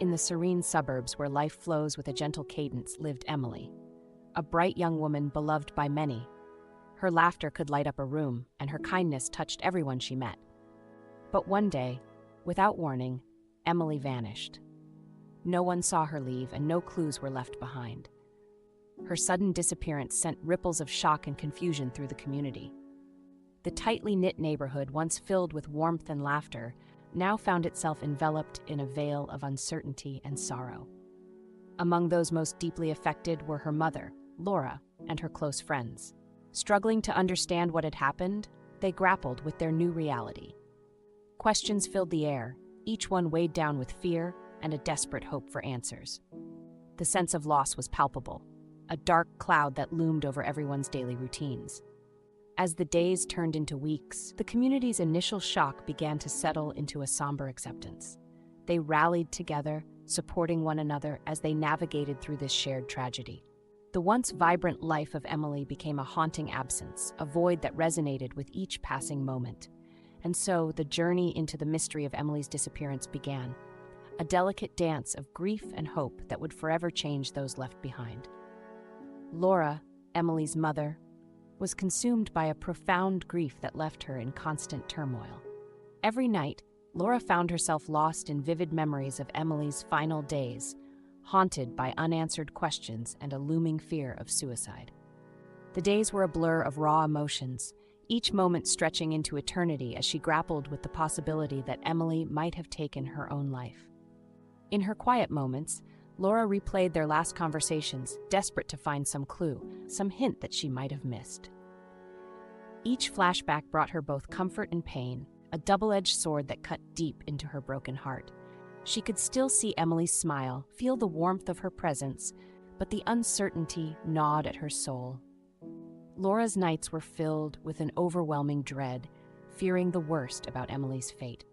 In the serene suburbs where life flows with a gentle cadence lived Emily, a bright young woman beloved by many. Her laughter could light up a room, and her kindness touched everyone she met. But one day, without warning, Emily vanished. No one saw her leave, and no clues were left behind. Her sudden disappearance sent ripples of shock and confusion through the community. The tightly knit neighborhood, once filled with warmth and laughter, now found itself enveloped in a veil of uncertainty and sorrow. Among those most deeply affected were her mother, Laura, and her close friends. Struggling to understand what had happened, they grappled with their new reality. Questions filled the air, each one weighed down with fear and a desperate hope for answers. The sense of loss was palpable, a dark cloud that loomed over everyone's daily routines. As the days turned into weeks, the community's initial shock began to settle into a somber acceptance. They rallied together, supporting one another as they navigated through this shared tragedy. The once vibrant life of Emily became a haunting absence, a void that resonated with each passing moment. And so the journey into the mystery of Emily's disappearance began, a delicate dance of grief and hope that would forever change those left behind. Laura, Emily's mother, was consumed by a profound grief that left her in constant turmoil. Every night, Laura found herself lost in vivid memories of Emily's final days, haunted by unanswered questions and a looming fear of suicide. The days were a blur of raw emotions, each moment stretching into eternity as she grappled with the possibility that Emily might have taken her own life. In her quiet moments, Laura replayed their last conversations, desperate to find some clue, some hint that she might have missed. Each flashback brought her both comfort and pain, a double-edged sword that cut deep into her broken heart. She could still see Emily's smile, feel the warmth of her presence, but the uncertainty gnawed at her soul. Laura's nights were filled with an overwhelming dread, fearing the worst about Emily's fate.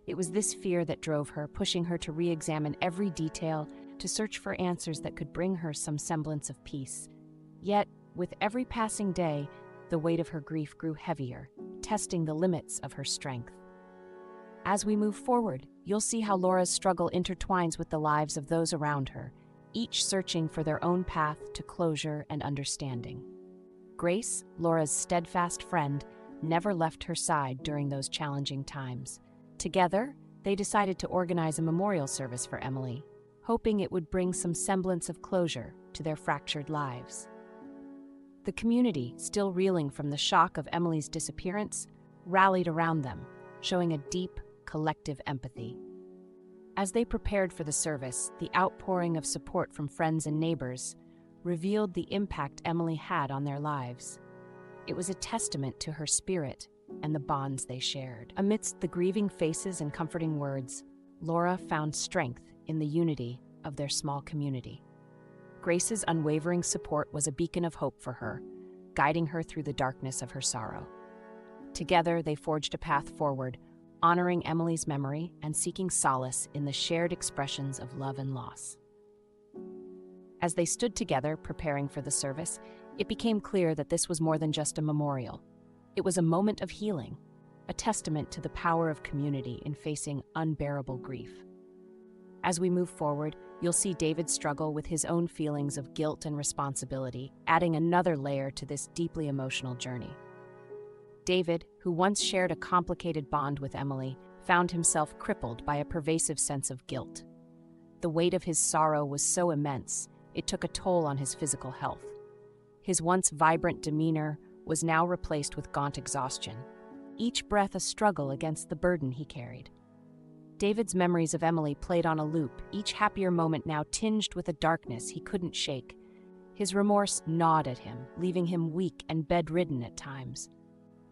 It was this fear that drove her, pushing her to re-examine every detail, to search for answers that could bring her some semblance of peace. Yet, with every passing day, the weight of her grief grew heavier, testing the limits of her strength. As we move forward, you'll see how Laura's struggle intertwines with the lives of those around her, each searching for their own path to closure and understanding. Grace, Laura's steadfast friend, never left her side during those challenging times. Together, they decided to organize a memorial service for Emily, hoping it would bring some semblance of closure to their fractured lives. The community, still reeling from the shock of Emily's disappearance, rallied around them, showing a deep, collective empathy. As they prepared for the service, the outpouring of support from friends and neighbors revealed the impact Emily had on their lives. It was a testament to her spirit and the bonds they shared. Amidst the grieving faces and comforting words, Laura found strength in the unity of their small community. Grace's unwavering support was a beacon of hope for her, guiding her through the darkness of her sorrow. Together, they forged a path forward, honoring Emily's memory and seeking solace in the shared expressions of love and loss. As they stood together preparing for the service, it became clear that this was more than just a memorial. It was a moment of healing, a testament to the power of community in facing unbearable grief. As we move forward, you'll see David struggle with his own feelings of guilt and responsibility, adding another layer to this deeply emotional journey. David, who once shared a complicated bond with Emily, found himself crippled by a pervasive sense of guilt. The weight of his sorrow was so immense, it took a toll on his physical health. His once vibrant demeanor was now replaced with gaunt exhaustion, each breath a struggle against the burden he carried. David's memories of Emily played on a loop, each happier moment now tinged with a darkness he couldn't shake. His remorse gnawed at him, leaving him weak and bedridden at times.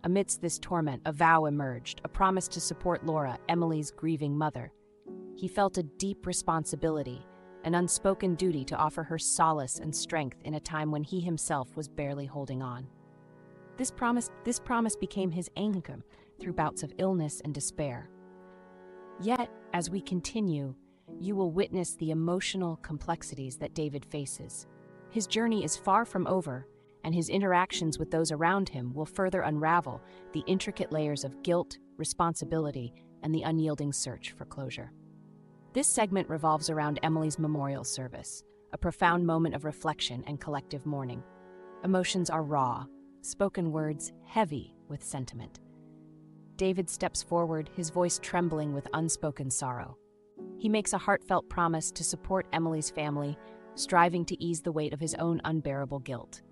Amidst this torment, a vow emerged, a promise to support Laura, Emily's grieving mother. He felt a deep responsibility, an unspoken duty to offer her solace and strength in a time when he himself was barely holding on. This promise became his anchor through bouts of illness and despair. Yet, as we continue, you will witness the emotional complexities that David faces. His journey is far from over, and his interactions with those around him will further unravel the intricate layers of guilt, responsibility, and the unyielding search for closure. This segment revolves around Emily's memorial service, a profound moment of reflection and collective mourning. Emotions are raw, spoken words heavy with sentiment. David steps forward, his voice trembling with unspoken sorrow. He makes a heartfelt promise to support Emily's family, striving to ease the weight of his own unbearable guilt.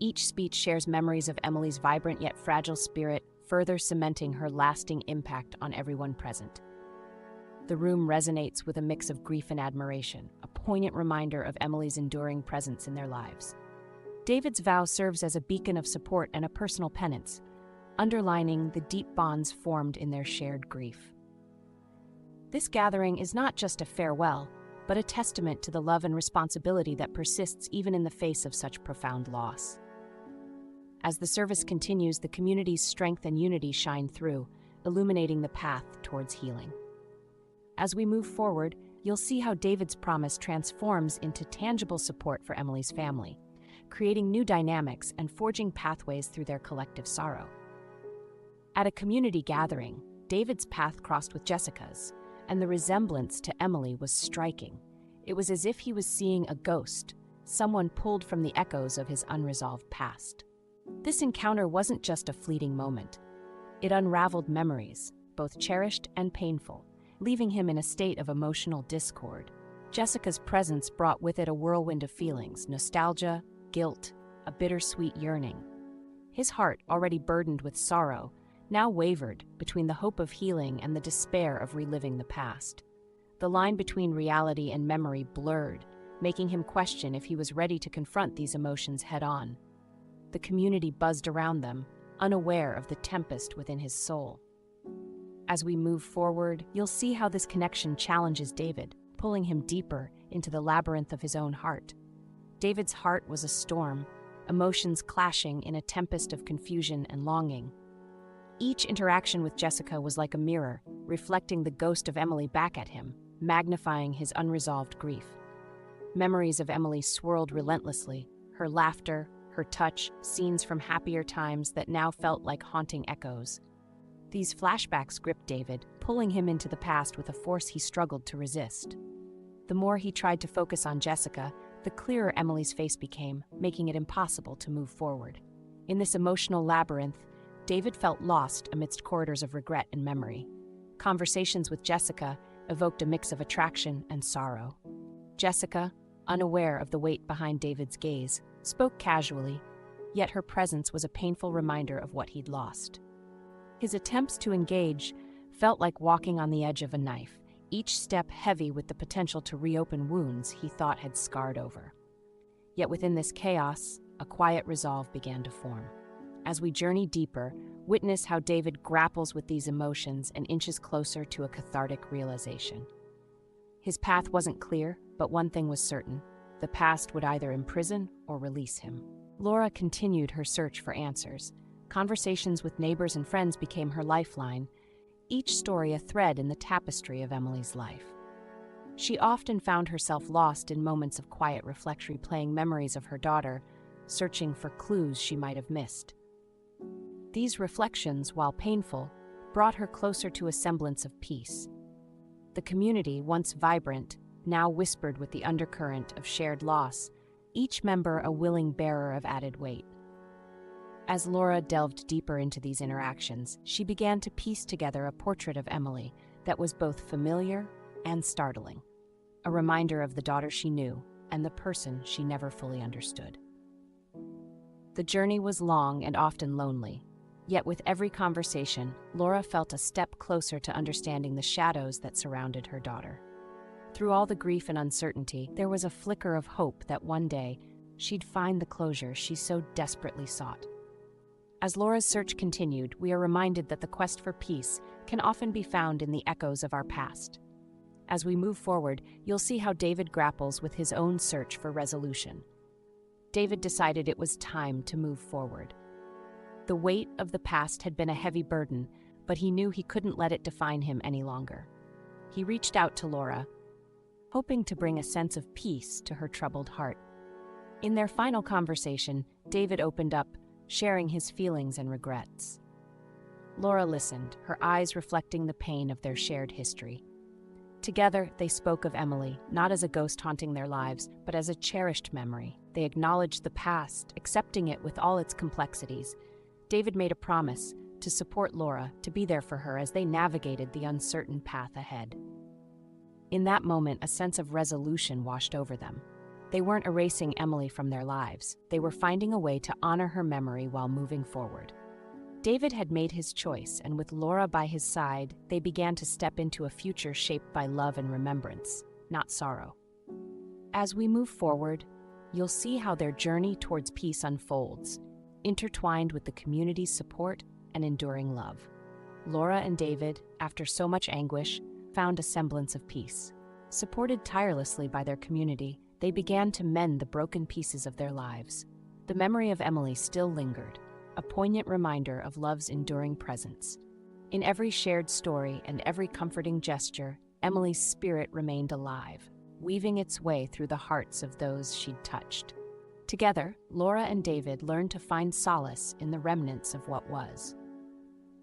Each speech shares memories of Emily's vibrant yet fragile spirit, further cementing her lasting impact on everyone present. The room resonates with a mix of grief and admiration, a poignant reminder of Emily's enduring presence in their lives. David's vow serves as a beacon of support and a personal penance, underlining the deep bonds formed in their shared grief. This gathering is not just a farewell, but a testament to the love and responsibility that persists even in the face of such profound loss. As the service continues, the community's strength and unity shine through, illuminating the path towards healing. As we move forward, you'll see how David's promise transforms into tangible support for Emily's family, creating new dynamics and forging pathways through their collective sorrow. At a community gathering, David's path crossed with Jessica's, and the resemblance to Emily was striking. It was as if he was seeing a ghost, someone pulled from the echoes of his unresolved past. This encounter wasn't just a fleeting moment. It unraveled memories, both cherished and painful, leaving him in a state of emotional discord. Jessica's presence brought with it a whirlwind of feelings: nostalgia, guilt, a bittersweet yearning. His heart, already burdened with sorrow, now wavered between the hope of healing and the despair of reliving the past. The line between reality and memory blurred, making him question if he was ready to confront these emotions head-on. The community buzzed around them, unaware of the tempest within his soul. As we move forward, you'll see how this connection challenges David, pulling him deeper into the labyrinth of his own heart. David's heart was a storm, emotions clashing in a tempest of confusion and longing. Each interaction with Jessica was like a mirror, reflecting the ghost of Emily back at him, magnifying his unresolved grief. Memories of Emily swirled relentlessly, her laughter, her touch, scenes from happier times that now felt like haunting echoes. These flashbacks gripped David, pulling him into the past with a force he struggled to resist. The more he tried to focus on Jessica, the clearer Emily's face became, making it impossible to move forward. In this emotional labyrinth, David felt lost amidst corridors of regret and memory. Conversations with Jessica evoked a mix of attraction and sorrow. Jessica, unaware of the weight behind David's gaze, spoke casually, yet her presence was a painful reminder of what he'd lost. His attempts to engage felt like walking on the edge of a knife, each step heavy with the potential to reopen wounds he thought had scarred over. Yet within this chaos, a quiet resolve began to form. As we journey deeper, witness how David grapples with these emotions and inches closer to a cathartic realization. His path wasn't clear, but one thing was certain: the past would either imprison or release him. Laura continued her search for answers. Conversations with neighbors and friends became her lifeline, each story a thread in the tapestry of Emily's life. She often found herself lost in moments of quiet reflection, replaying memories of her daughter, searching for clues she might have missed. These reflections, while painful, brought her closer to a semblance of peace. The community, once vibrant, now whispered with the undercurrent of shared loss, each member a willing bearer of added weight. As Laura delved deeper into these interactions, she began to piece together a portrait of Emily that was both familiar and startling, a reminder of the daughter she knew and the person she never fully understood. The journey was long and often lonely, yet with every conversation, Laura felt a step closer to understanding the shadows that surrounded her daughter. Through all the grief and uncertainty, there was a flicker of hope that one day she'd find the closure she so desperately sought. As Laura's search continued, we are reminded that the quest for peace can often be found in the echoes of our past. As we move forward, you'll see how David grapples with his own search for resolution. David decided it was time to move forward. The weight of the past had been a heavy burden, but he knew he couldn't let it define him any longer. He reached out to Laura, hoping to bring a sense of peace to her troubled heart. In their final conversation, David opened up, sharing his feelings and regrets. Laura listened, her eyes reflecting the pain of their shared history. Together, they spoke of Emily, not as a ghost haunting their lives, but as a cherished memory. They acknowledged the past, accepting it with all its complexities. David made a promise to support Laura, to be there for her as they navigated the uncertain path ahead. In that moment, a sense of resolution washed over them. They weren't erasing Emily from their lives. They were finding a way to honor her memory while moving forward. David had made his choice, and with Laura by his side, they began to step into a future shaped by love and remembrance, not sorrow. As we move forward, you'll see how their journey towards peace unfolds, intertwined with the community's support and enduring love. Laura and David, after so much anguish, found a semblance of peace. Supported tirelessly by their community, they began to mend the broken pieces of their lives. The memory of Emily still lingered, a poignant reminder of love's enduring presence. In every shared story and every comforting gesture, Emily's spirit remained alive, weaving its way through the hearts of those she'd touched. Together, Laura and David learned to find solace in the remnants of what was.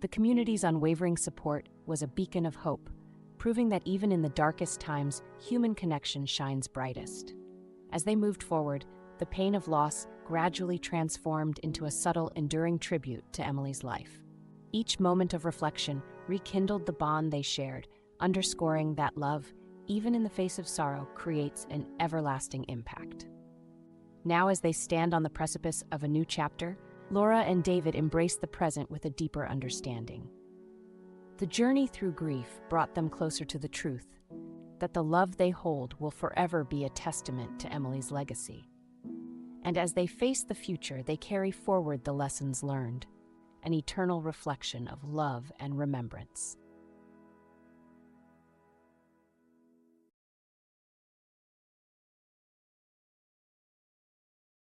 The community's unwavering support was a beacon of hope, proving that even in the darkest times, human connection shines brightest. As they moved forward, the pain of loss gradually transformed into a subtle, enduring tribute to Emily's life. Each moment of reflection rekindled the bond they shared, underscoring that love, even in the face of sorrow, creates an everlasting impact. Now, as they stand on the precipice of a new chapter, Laura and David embrace the present with a deeper understanding. The journey through grief brought them closer to the truth that the love they hold will forever be a testament to Emily's legacy. And as they face the future, they carry forward the lessons learned, an eternal reflection of love and remembrance.